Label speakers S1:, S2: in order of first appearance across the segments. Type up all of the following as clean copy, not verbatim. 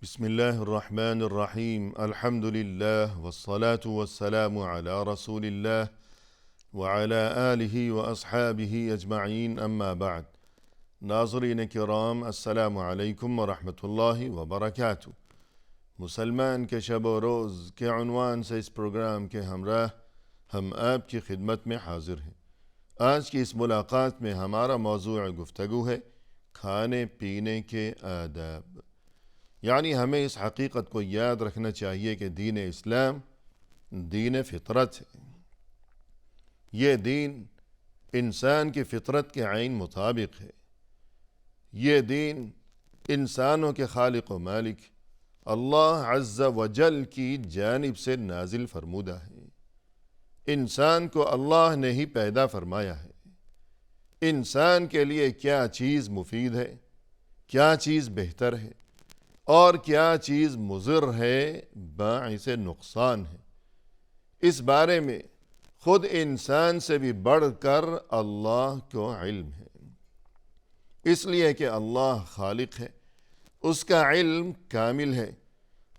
S1: بسم الله الرحمن الرحيم الحمد لله والصلاة والسلام على رسول الله وعلى آله وأصحابه أجمعين أما بعد ناظرین کرام السلام علیکم ورحمۃ اللہ وبرکاتہ۔ مسلمان کے شب و روز کے عنوان سے اس پروگرام کے ہمراہ ہم آپ کی خدمت میں حاضر ہیں۔ آج کی اس ملاقات میں ہمارا موضوع گفتگو ہے کھانے پینے کے آداب، یعنی ہمیں اس حقیقت کو یاد رکھنا چاہیے کہ دین اسلام دین فطرت ہے۔ یہ دین انسان کی فطرت کے عین مطابق ہے۔ یہ دین انسانوں کے خالق و مالک اللہ عز و جل کی جانب سے نازل فرمودہ ہے۔ انسان کو اللہ نے ہی پیدا فرمایا ہے۔ انسان کے لیے کیا چیز مفید ہے، کیا چیز بہتر ہے اور کیا چیز مضر ہے، باعث نقصان ہے، اس بارے میں خود انسان سے بھی بڑھ کر اللہ کو علم ہے۔ اس لیے کہ اللہ خالق ہے، اس کا علم کامل ہے،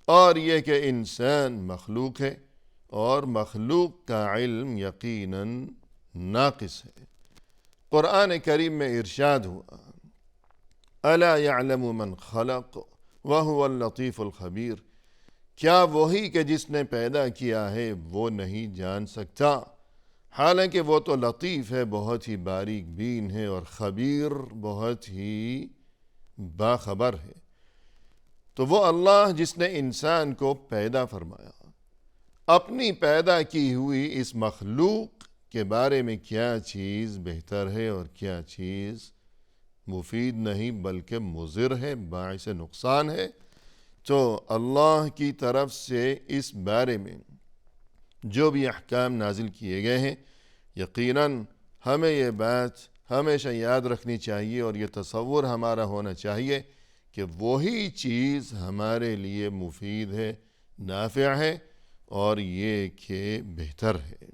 S1: اور یہ کہ انسان مخلوق ہے اور مخلوق کا علم یقیناً ناقص ہے۔ قرآن کریم میں ارشاد ہوا الا یعلم من خلق وهو اللطیف الخبیر، کیا وہی کہ جس نے پیدا کیا ہے وہ نہیں جان سکتا، حالانکہ وہ تو لطیف ہے، بہت ہی باریک بین ہے، اور خبیر بہت ہی باخبر ہے۔ تو وہ اللہ جس نے انسان کو پیدا فرمایا، اپنی پیدا کی ہوئی اس مخلوق کے بارے میں کیا چیز بہتر ہے اور کیا چیز مفید نہیں بلکہ مضر ہے، باعث نقصان ہے، تو اللہ کی طرف سے اس بارے میں جو بھی احکام نازل کیے گئے ہیں، یقیناً ہمیں یہ بات ہمیشہ یاد رکھنی چاہیے اور یہ تصور ہمارا ہونا چاہیے کہ وہی چیز ہمارے لیے مفید ہے، نافع ہے، اور یہ کہ بہتر ہے۔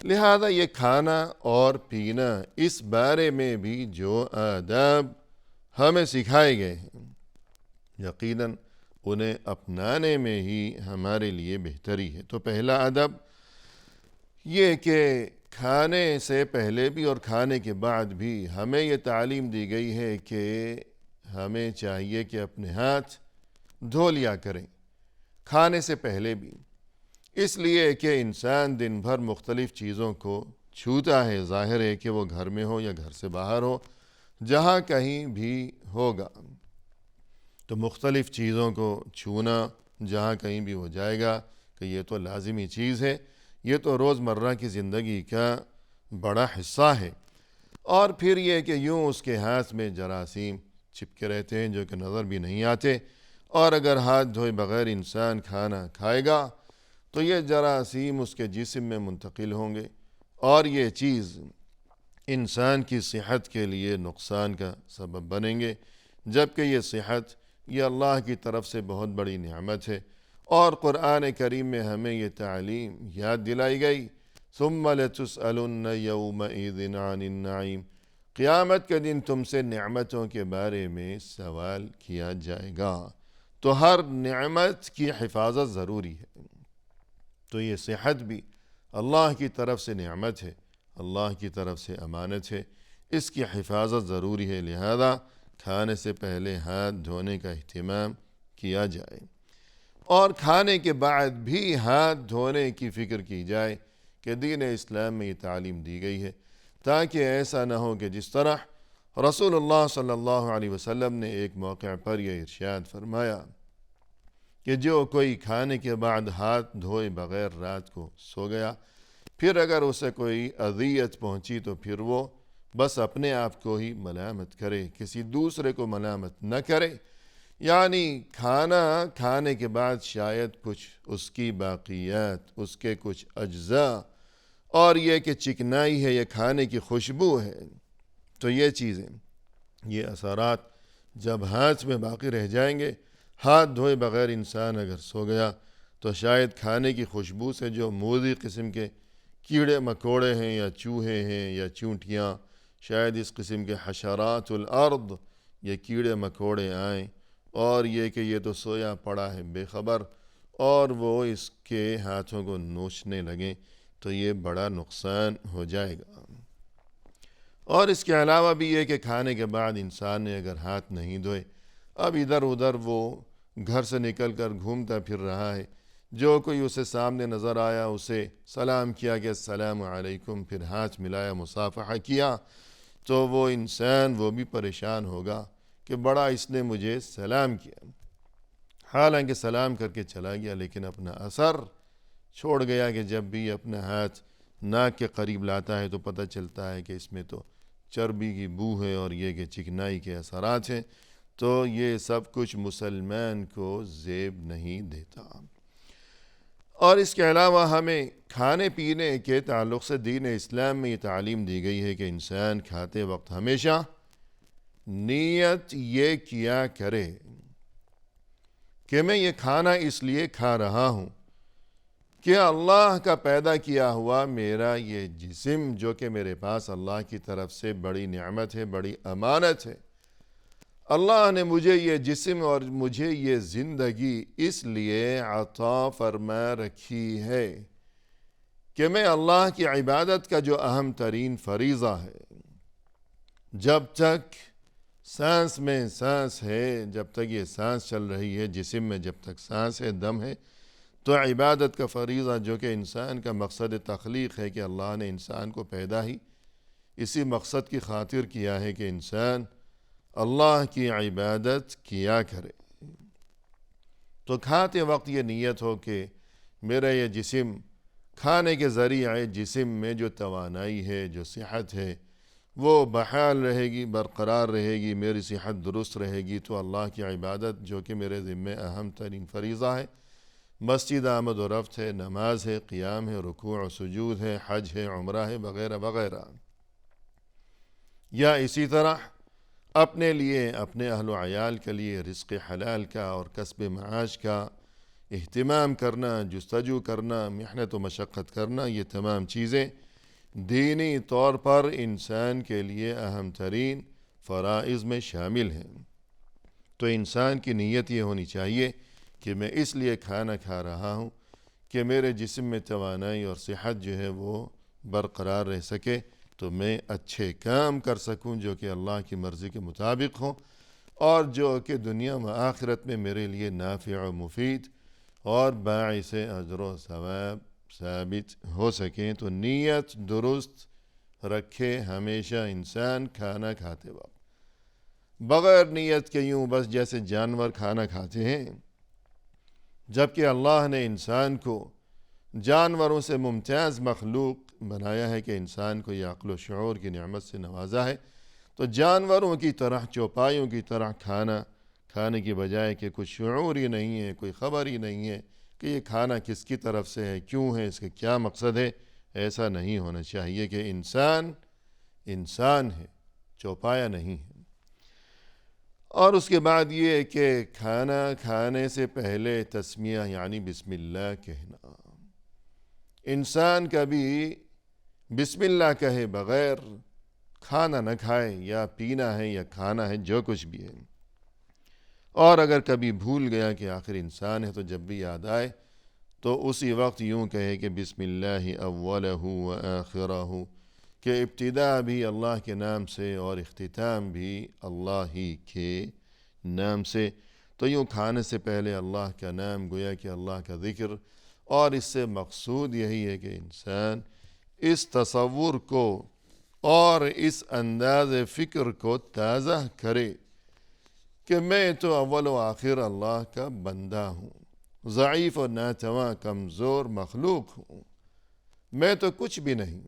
S1: لہذا یہ کھانا اور پینا، اس بارے میں بھی جو آداب ہمیں سکھائے گئے ہیں، یقیناً انہیں اپنانے میں ہی ہمارے لیے بہتری ہے۔ تو پہلا ادب یہ کہ کھانے سے پہلے بھی اور کھانے کے بعد بھی ہمیں یہ تعلیم دی گئی ہے کہ ہمیں چاہیے کہ اپنے ہاتھ دھو لیا کریں، کھانے سے پہلے بھی، اس لیے کہ انسان دن بھر مختلف چیزوں کو چھوتا ہے، ظاہر ہے کہ وہ گھر میں ہو یا گھر سے باہر ہو، جہاں کہیں بھی ہوگا، تو مختلف چیزوں کو چھونا جہاں کہیں بھی ہو جائے گا کہ یہ تو لازمی چیز ہے، یہ تو روزمرہ کی زندگی کا بڑا حصہ ہے۔ اور پھر یہ کہ یوں اس کے ہاتھ میں جراثیم چپکے رہتے ہیں جو کہ نظر بھی نہیں آتے، اور اگر ہاتھ دھوئے بغیر انسان کھانا کھائے گا تو یہ جراثیم اس کے جسم میں منتقل ہوں گے، اور یہ چیز انسان کی صحت کے لیے نقصان کا سبب بنیں گے، جبکہ یہ صحت یہ اللہ کی طرف سے بہت بڑی نعمت ہے۔ اور قرآن کریم میں ہمیں یہ تعلیم یاد دلائی گئی ثم لتسألن یومئذ عن النعیم، قیامت کے دن تم سے نعمتوں کے بارے میں سوال کیا جائے گا۔ تو ہر نعمت کی حفاظت ضروری ہے۔ تو یہ صحت بھی اللہ کی طرف سے نعمت ہے، اللہ کی طرف سے امانت ہے، اس کی حفاظت ضروری ہے، لہذا کھانے سے پہلے ہاتھ دھونے کا اہتمام کیا جائے، اور کھانے کے بعد بھی ہاتھ دھونے کی فکر کی جائے کہ دین اسلام میں یہ تعلیم دی گئی ہے، تاکہ ایسا نہ ہو کہ جس طرح رسول اللہ صلی اللہ علیہ وسلم نے ایک موقع پر یہ ارشاد فرمایا کہ جو کوئی کھانے کے بعد ہاتھ دھوئے بغیر رات کو سو گیا، پھر اگر اسے کوئی اذیت پہنچی تو پھر وہ بس اپنے آپ کو ہی ملامت کرے، کسی دوسرے کو ملامت نہ کرے، یعنی کھانا کھانے کے بعد شاید کچھ اس کی باقیات، اس کے کچھ اجزاء، اور یہ کہ چکنائی ہے، یہ کھانے کی خوشبو ہے، تو یہ چیزیں، یہ اثرات جب ہاتھ میں باقی رہ جائیں گے، ہاتھ دھوئے بغیر انسان اگر سو گیا تو شاید کھانے کی خوشبو سے جو موذی قسم کے کیڑے مکوڑے ہیں یا چوہے ہیں یا چونٹیاں، شاید اس قسم کے حشرات الارض، یہ کیڑے مکوڑے آئیں اور یہ کہ یہ تو سویا پڑا ہے بے خبر، اور وہ اس کے ہاتھوں کو نوچنے لگیں تو یہ بڑا نقصان ہو جائے گا۔ اور اس کے علاوہ بھی یہ کہ کھانے کے بعد انسان نے اگر ہاتھ نہیں دھوئے، اب ادھر ادھر وہ گھر سے نکل کر گھومتا پھر رہا ہے، جو کوئی اسے سامنے نظر آیا اسے سلام کیا کہ السلام علیکم، پھر ہاتھ ملایا، مصافحہ کیا، تو وہ انسان وہ بھی پریشان ہوگا کہ بڑا اس نے مجھے سلام کیا، حالانکہ سلام کر کے چلا گیا لیکن اپنا اثر چھوڑ گیا کہ جب بھی اپنا ہاتھ ناک کے قریب لاتا ہے تو پتہ چلتا ہے کہ اس میں تو چربی کی بو ہے اور یہ کہ چکنائی کے اثرات ہیں، تو یہ سب کچھ مسلمان کو زیب نہیں دیتا۔ اور اس کے علاوہ ہمیں کھانے پینے کے تعلق سے دین اسلام میں یہ تعلیم دی گئی ہے کہ انسان کھاتے وقت ہمیشہ نیت یہ کیا کرے کہ میں یہ کھانا اس لیے کھا رہا ہوں کہ اللہ کا پیدا کیا ہوا میرا یہ جسم جو کہ میرے پاس اللہ کی طرف سے بڑی نعمت ہے، بڑی امانت ہے، اللہ نے مجھے یہ جسم اور مجھے یہ زندگی اس لیے عطا فرما رکھی ہے کہ میں اللہ کی عبادت کا جو اہم ترین فریضہ ہے، جب تک سانس میں سانس ہے، جب تک یہ سانس چل رہی ہے جسم میں، جب تک سانس ہے، دم ہے، تو عبادت کا فریضہ جو کہ انسان کا مقصد تخلیق ہے کہ اللہ نے انسان کو پیدا ہی اسی مقصد کی خاطر کیا ہے کہ انسان اللہ کی عبادت کیا کرے، تو کھاتے وقت یہ نیت ہو کہ میرا یہ جسم کھانے کے ذریعے جسم میں جو توانائی ہے، جو صحت ہے، وہ بحال رہے گی، برقرار رہے گی، میری صحت درست رہے گی، تو اللہ کی عبادت جو کہ میرے ذمے اہم ترین فریضہ ہے، مسجد آمد و رفت ہے، نماز ہے، قیام ہے، رکوع و سجود ہے، حج ہے، عمرہ ہے، وغیرہ وغیرہ، یا اسی طرح اپنے لیے، اپنے اہل و عیال کے لیے رزق حلال کا اور کسب معاش کا اہتمام کرنا، جستجو کرنا، محنت و مشقت کرنا، یہ تمام چیزیں دینی طور پر انسان کے لیے اہم ترین فرائض میں شامل ہیں۔ تو انسان کی نیت یہ ہونی چاہیے کہ میں اس لیے کھانا کھا رہا ہوں کہ میرے جسم میں توانائی اور صحت جو ہے وہ برقرار رہ سکے، تو میں اچھے کام کر سکوں جو کہ اللہ کی مرضی کے مطابق ہوں، اور جو کہ دنیا و آخرت میں میرے لیے نافع و مفید اور باعث اجر و ثواب ثابت ہو سکیں۔ تو نیت درست رکھے ہمیشہ انسان کھانا کھاتے وقت، بغیر نیت کے یوں بس جیسے جانور کھانا کھاتے ہیں، جبکہ اللہ نے انسان کو جانوروں سے ممتاز مخلوق بنایا ہے کہ انسان کو یہ عقل و شعور کی نعمت سے نوازا ہے، تو جانوروں کی طرح، چوپایوں کی طرح کھانے کی بجائے کہ کچھ شعور ہی نہیں ہے، کوئی خبر ہی نہیں ہے کہ یہ کھانا کس کی طرف سے ہے، کیوں ہے، اس کا کیا مقصد ہے، ایسا نہیں ہونا چاہیے کہ انسان ہے، چوپایا نہیں ہے۔ اور اس کے بعد یہ کہ کھانا کھانے سے پہلے تسمیہ یعنی بسم اللہ کہنا، انسان کبھی بسم اللہ کہے بغیر کھانا نہ کھائے، یا پینا ہے یا کھانا ہے، جو کچھ بھی ہے، اور اگر کبھی بھول گیا کہ آخر انسان ہے تو جب بھی یاد آئے تو اسی وقت یوں کہے کہ بسم اللہ اولہ و آخرہ، کہ ابتدا بھی اللہ کے نام سے اور اختتام بھی اللہ ہی کے نام سے۔ تو یوں کھانے سے پہلے اللہ کا نام، گویا کہ اللہ کا ذکر، اور اس سے مقصود یہی ہے کہ انسان اس تصور کو اور اس انداز فکر کو تازہ کرے کہ میں تو اول و آخر اللہ کا بندہ ہوں، ضعیف و ناتواں کمزور مخلوق ہوں، میں تو کچھ بھی نہیں،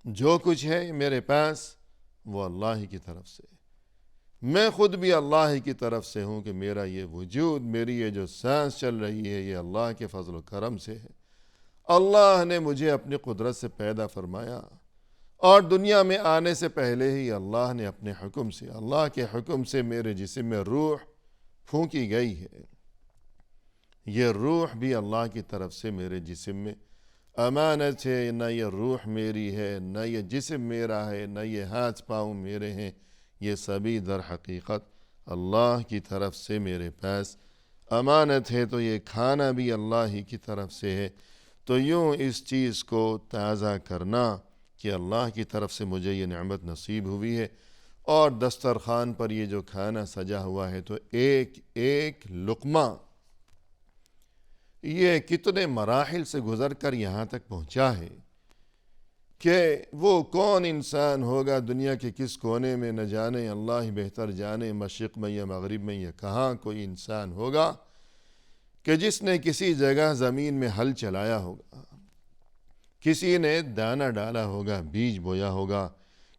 S1: جو کچھ ہے میرے پاس وہ اللہ ہی کی طرف سے، میں خود بھی اللہ ہی کی طرف سے ہوں کہ میرا یہ وجود، میری یہ جو سانس چل رہی ہے، یہ اللہ کے فضل و کرم سے ہے، اللہ نے مجھے اپنی قدرت سے پیدا فرمایا، اور دنیا میں آنے سے پہلے ہی اللہ نے اپنے حکم سے، اللہ کے حکم سے میرے جسم میں روح پھونکی گئی ہے، یہ روح بھی اللہ کی طرف سے میرے جسم میں امانت ہے، نہ یہ روح میری ہے، نہ یہ جسم میرا ہے، نہ یہ ہاتھ پاؤں میرے ہیں، یہ سبھی در حقیقت اللہ کی طرف سے میرے پاس امانت ہے، تو یہ کھانا بھی اللہ ہی کی طرف سے ہے۔ تو یوں اس چیز کو تازہ کرنا کہ اللہ کی طرف سے مجھے یہ نعمت نصیب ہوئی ہے، اور دسترخوان پر یہ جو کھانا سجا ہوا ہے تو ایک ایک لقمہ یہ کتنے مراحل سے گزر کر یہاں تک پہنچا ہے کہ وہ کون انسان ہوگا دنیا کے کس کونے میں، نہ جانے اللہ ہی بہتر جانے، مشرق میں یا مغرب میں یا کہاں کوئی انسان ہوگا کہ جس نے کسی جگہ زمین میں ہل چلایا ہوگا، کسی نے دانہ ڈالا ہوگا، بیج بویا ہوگا،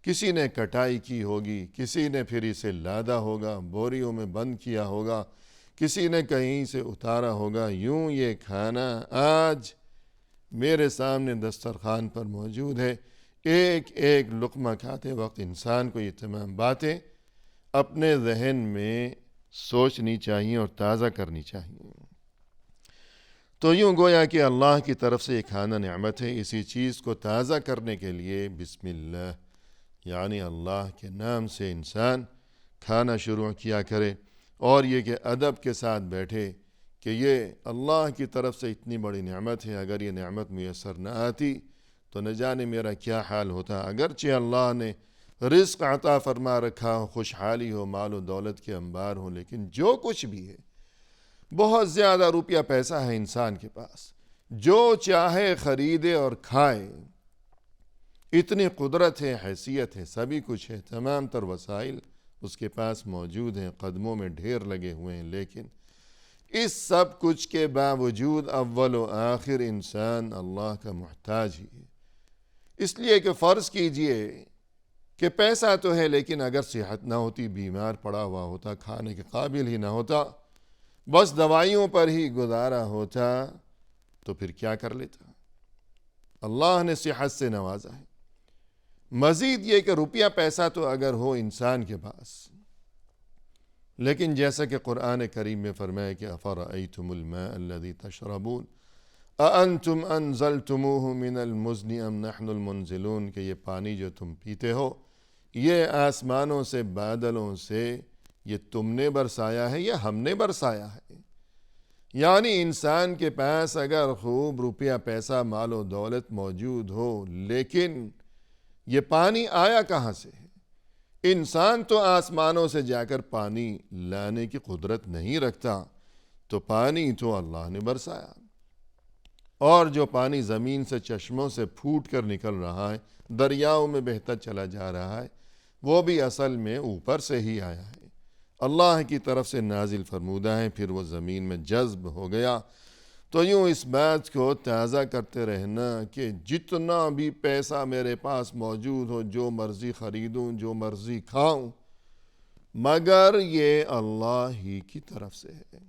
S1: کسی نے کٹائی کی ہوگی، کسی نے پھر اسے لادا ہوگا، بوریوں میں بند کیا ہوگا، کسی نے کہیں سے اتارا ہوگا۔ یوں یہ کھانا آج میرے سامنے دسترخوان پر موجود ہے۔ ایک ایک لقمہ کھاتے وقت انسان کو یہ تمام باتیں اپنے ذہن میں سوچنی چاہیے اور تازہ کرنی چاہیے۔ تو یوں گویا کہ اللہ کی طرف سے یہ کھانا نعمت ہے۔ اسی چیز کو تازہ کرنے کے لیے بسم اللہ یعنی اللہ کے نام سے انسان کھانا شروع کیا کرے، اور یہ کہ ادب کے ساتھ بیٹھے کہ یہ اللہ کی طرف سے اتنی بڑی نعمت ہے، اگر یہ نعمت میسر نہ آتی تو نہ جانے میرا کیا حال ہوتا۔ اگرچہ اللہ نے رزق عطا فرما رکھا ہو، خوشحالی ہو، مال و دولت کے انبار ہو، لیکن جو کچھ بھی ہے، بہت زیادہ روپیہ پیسہ ہے انسان کے پاس، جو چاہے خریدے اور کھائے، اتنی قدرت ہے، حیثیت ہے، سبھی کچھ ہے، تمام تر وسائل اس کے پاس موجود ہیں، قدموں میں ڈھیر لگے ہوئے ہیں، لیکن اس سب کچھ کے باوجود اول و آخر انسان اللہ کا محتاج ہی ہے۔ اس لیے کہ فرض کیجئے کہ پیسہ تو ہے، لیکن اگر صحت نہ ہوتی، بیمار پڑا ہوا ہوتا، کھانے کے قابل ہی نہ ہوتا، بس دوائیوں پر ہی گزارا ہوتا، تو پھر کیا کر لیتا؟ اللہ نے صحت سے نوازا ہے۔ مزید یہ کہ روپیہ پیسہ تو اگر ہو انسان کے پاس، لیکن جیسا کہ قرآن کریم میں فرمایا کہ افرأیتم الماء الذی تشربون اانتم انزلتموہ من المزن ام نحن المنزلون، کہ یہ پانی جو تم پیتے ہو یہ آسمانوں سے، بادلوں سے یہ تم نے برسایا ہے یا ہم نے برسایا ہے؟ یعنی انسان کے پاس اگر خوب روپیہ پیسہ، مال و دولت موجود ہو، لیکن یہ پانی آیا کہاں سے ہے؟ انسان تو آسمانوں سے جا کر پانی لانے کی قدرت نہیں رکھتا، تو پانی تو اللہ نے برسایا، اور جو پانی زمین سے، چشموں سے پھوٹ کر نکل رہا ہے، دریاؤں میں بہتا چلا جا رہا ہے، وہ بھی اصل میں اوپر سے ہی آیا ہے، اللہ کی طرف سے نازل فرمودہ ہے، پھر وہ زمین میں جذب ہو گیا۔ تو یوں اس بات کو تازہ کرتے رہنا کہ جتنا بھی پیسہ میرے پاس موجود ہو، جو مرضی خریدوں، جو مرضی کھاؤں، مگر یہ اللہ ہی کی طرف سے ہے۔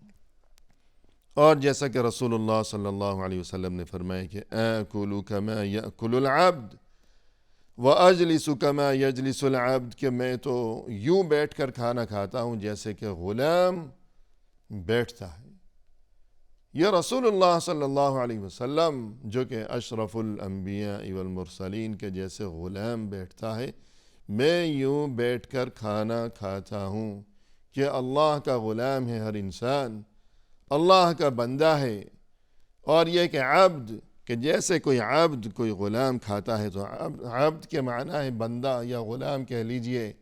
S1: اور جیسا کہ رسول اللہ صلی اللہ علیہ وسلم نے فرمایا کہ آکل کما یأکل العبد وَأَجْلِسُ كَمَا يَجْلِسُ الْعَبْدِ، کہ میں تو یوں بیٹھ کر کھانا کھاتا ہوں جیسے کہ غلام بیٹھتا ہے۔ یہ رسول اللہ صلی اللہ علیہ وسلم جو کہ اشرف الانبیاء والمرسلین کے جیسے غلام بیٹھتا ہے، میں یوں بیٹھ کر کھانا کھاتا ہوں کہ اللہ کا غلام ہے ہر انسان، اللہ کا بندہ ہے۔ اور یہ کہ عبد، کہ جیسے کوئی عبد، کوئی غلام کھاتا ہے، تو عبد کے معنی ہے بندہ، یا غلام کہہ لیجئے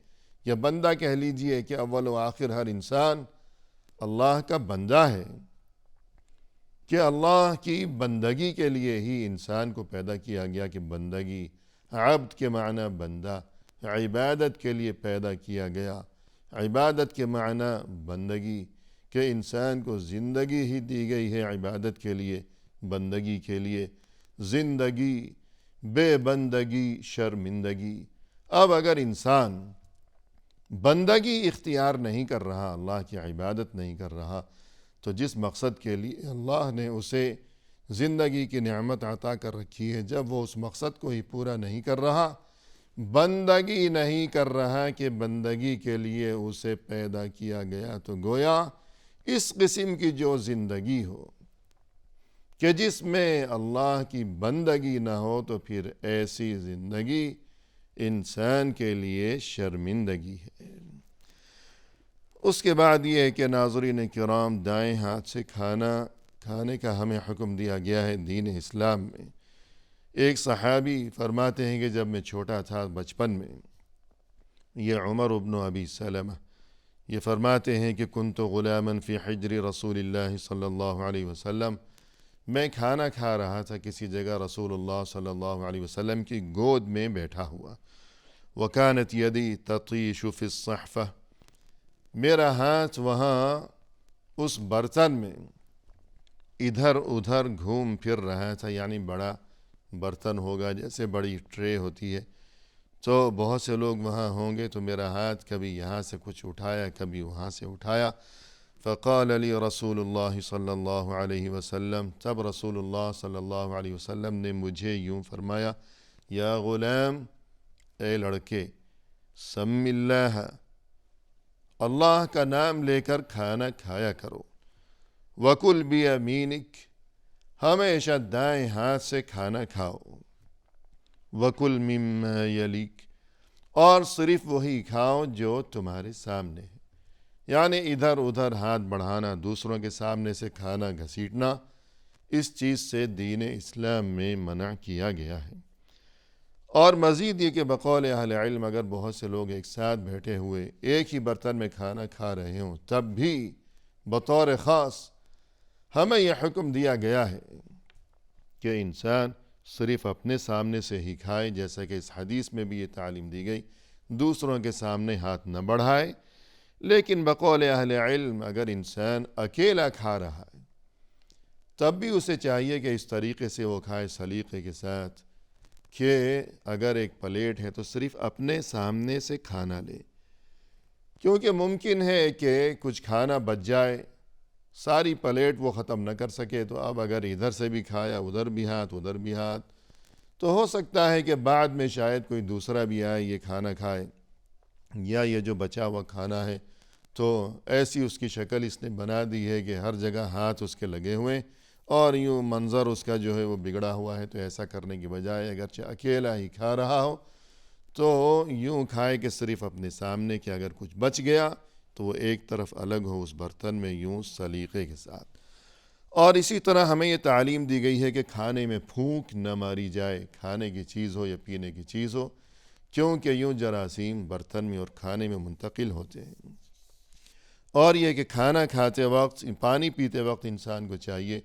S1: یا بندہ کہہ لیجئے، کہ اول و آخر ہر انسان اللہ کا بندہ ہے، کہ اللہ کی بندگی کے لیے ہی انسان کو پیدا کیا گیا، کہ بندگی، عبد کے معنی بندہ، عبادت کے لیے پیدا کیا گیا، عبادت کے معنی بندگی، کہ انسان کو زندگی ہی دی گئی ہے عبادت کے لیے، بندگی کے لیے۔ زندگی بے بندگی شرمندگی۔ اب اگر انسان بندگی اختیار نہیں کر رہا، اللہ کی عبادت نہیں کر رہا، تو جس مقصد کے لیے اللہ نے اسے زندگی کی نعمت عطا کر رکھی ہے، جب وہ اس مقصد کو ہی پورا نہیں کر رہا، بندگی نہیں کر رہا کہ بندگی کے لیے اسے پیدا کیا گیا، تو گویا اس قسم کی جو زندگی ہو کہ جس میں اللہ کی بندگی نہ ہو، تو پھر ایسی زندگی انسان کے لیے شرمندگی ہے۔ اس کے بعد یہ ہے کہ ناظرین کرام، دائیں ہاتھ سے کھانے کا ہمیں حکم دیا گیا ہے دین اسلام میں۔ ایک صحابی فرماتے ہیں کہ جب میں چھوٹا تھا بچپن میں، یہ عمر بن ابی سلمہ، یہ فرماتے ہیں کہ کنت غلاما فی حجر رسول اللہ صلی اللہ علیہ وسلم، میں کھانا کھا رہا تھا کسی جگہ رسول اللہ صلی اللہ علیہ وسلم کی گود میں بیٹھا ہوا۔ وکانت یدی تطیش فی الصحفہ، میرا ہاتھ وہاں اس برتن میں ادھر ادھر گھوم پھر رہا تھا، یعنی بڑا برتن ہوگا، جیسے بڑی ٹرے ہوتی ہے، تو بہت سے لوگ وہاں ہوں گے، تو میرا ہاتھ کبھی یہاں سے کچھ اٹھایا، کبھی وہاں سے اٹھایا۔ فقال لی رسول اللہ صلی اللہ علیہ وسلم، تب رسول اللہ صلی اللہ علیہ وسلم نے مجھے یوں فرمایا، یا غلام، اے لڑکے، سم اللہ، اللہ کا نام لے کر کھانا کھایا کرو، وکل بیمینک، ہمیشہ دائیں ہاتھ سے کھانا کھاؤ، وکل مما یلیک، اور صرف وہی کھاؤ جو تمہارے سامنے ہے۔ یعنی ادھر ادھر ہاتھ بڑھانا، دوسروں کے سامنے سے کھانا گھسیٹنا، اس چیز سے دین اسلام میں منع کیا گیا ہے۔ اور مزید یہ کہ بقول اہل علم، اگر بہت سے لوگ ایک ساتھ بیٹھے ہوئے ایک ہی برتن میں کھانا کھا رہے ہوں، تب بھی بطور خاص ہمیں یہ حکم دیا گیا ہے کہ انسان صرف اپنے سامنے سے ہی کھائے، جیسا کہ اس حدیث میں بھی یہ تعلیم دی گئی، دوسروں کے سامنے ہاتھ نہ بڑھائے۔ لیکن بقول اہل علم، اگر انسان اکیلا کھا رہا ہے تب بھی اسے چاہیے کہ اس طریقے سے وہ کھائے، سلیقے کے ساتھ، کہ اگر ایک پلیٹ ہے تو صرف اپنے سامنے سے کھانا لے، کیونکہ ممکن ہے کہ کچھ کھانا بچ جائے، ساری پلیٹ وہ ختم نہ کر سکے، تو اب اگر ادھر سے بھی کھایا، ادھر بھی ہاتھ، ادھر بھی ہاتھ، تو ہو سکتا ہے کہ بعد میں شاید کوئی دوسرا بھی آئے، یہ کھانا کھائے، یا یہ جو بچا ہوا کھانا ہے تو ایسی اس کی شکل اس نے بنا دی ہے کہ ہر جگہ ہاتھ اس کے لگے ہوئے، اور یوں منظر اس کا جو ہے وہ بگڑا ہوا ہے۔ تو ایسا کرنے کی بجائے اگرچہ اکیلا ہی کھا رہا ہو تو یوں کھائے کہ صرف اپنے سامنے، کہ اگر کچھ بچ گیا تو وہ ایک طرف الگ ہو اس برتن میں، یوں سلیقے کے ساتھ۔ اور اسی طرح ہمیں یہ تعلیم دی گئی ہے کہ کھانے میں پھونک نہ ماری جائے، کھانے کی چیز ہو یا پینے کی چیز ہو، کیونکہ یوں جراثیم برتن میں اور کھانے میں منتقل ہوتے ہیں۔ اور یہ کہ کھانا کھاتے وقت، پانی پیتے وقت انسان کو چاہیے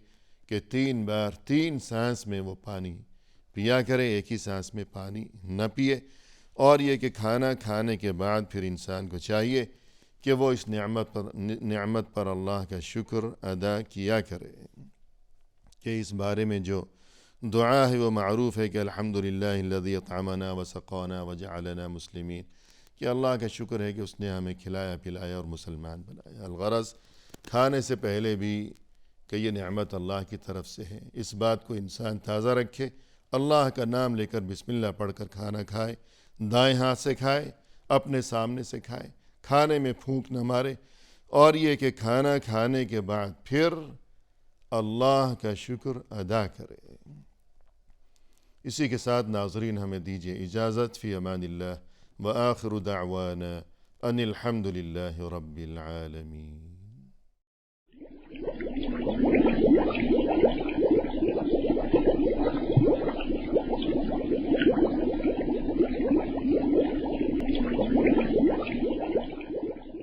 S1: کہ 3 بار 3 سانس میں وہ پانی پیا کرے، ایک ہی سانس میں پانی نہ پیے۔ اور یہ کہ کھانا کھانے کے بعد پھر انسان کو چاہیے کہ وہ اس نعمت پر اللہ کا شکر ادا کیا کرے، کہ اس بارے میں جو دعا ہے وہ معروف ہے کہ الحمدللہ الذی اطعمنا وسقانا وجعلنا مسلمین، کہ اللہ کا شکر ہے کہ اس نے ہمیں کھلایا پلایا اور مسلمان بنایا۔ الغرض کھانے سے پہلے بھی کہ یہ نعمت اللہ کی طرف سے ہے، اس بات کو انسان تازہ رکھے، اللہ کا نام لے کر بسم اللہ پڑھ کر کھانا کھائے، دائیں ہاتھ سے کھائے، اپنے سامنے سے کھائے، کھانے میں پھونک نہ مارے، اور یہ کہ کھانا کھانے کے بعد پھر اللہ کا شکر ادا کرے۔ اسی کے ساتھ ناظرین ہمیں دیجیے اجازت، فی امان اللہ، وآخر دعوانا ان الحمد للہ رب العالمین۔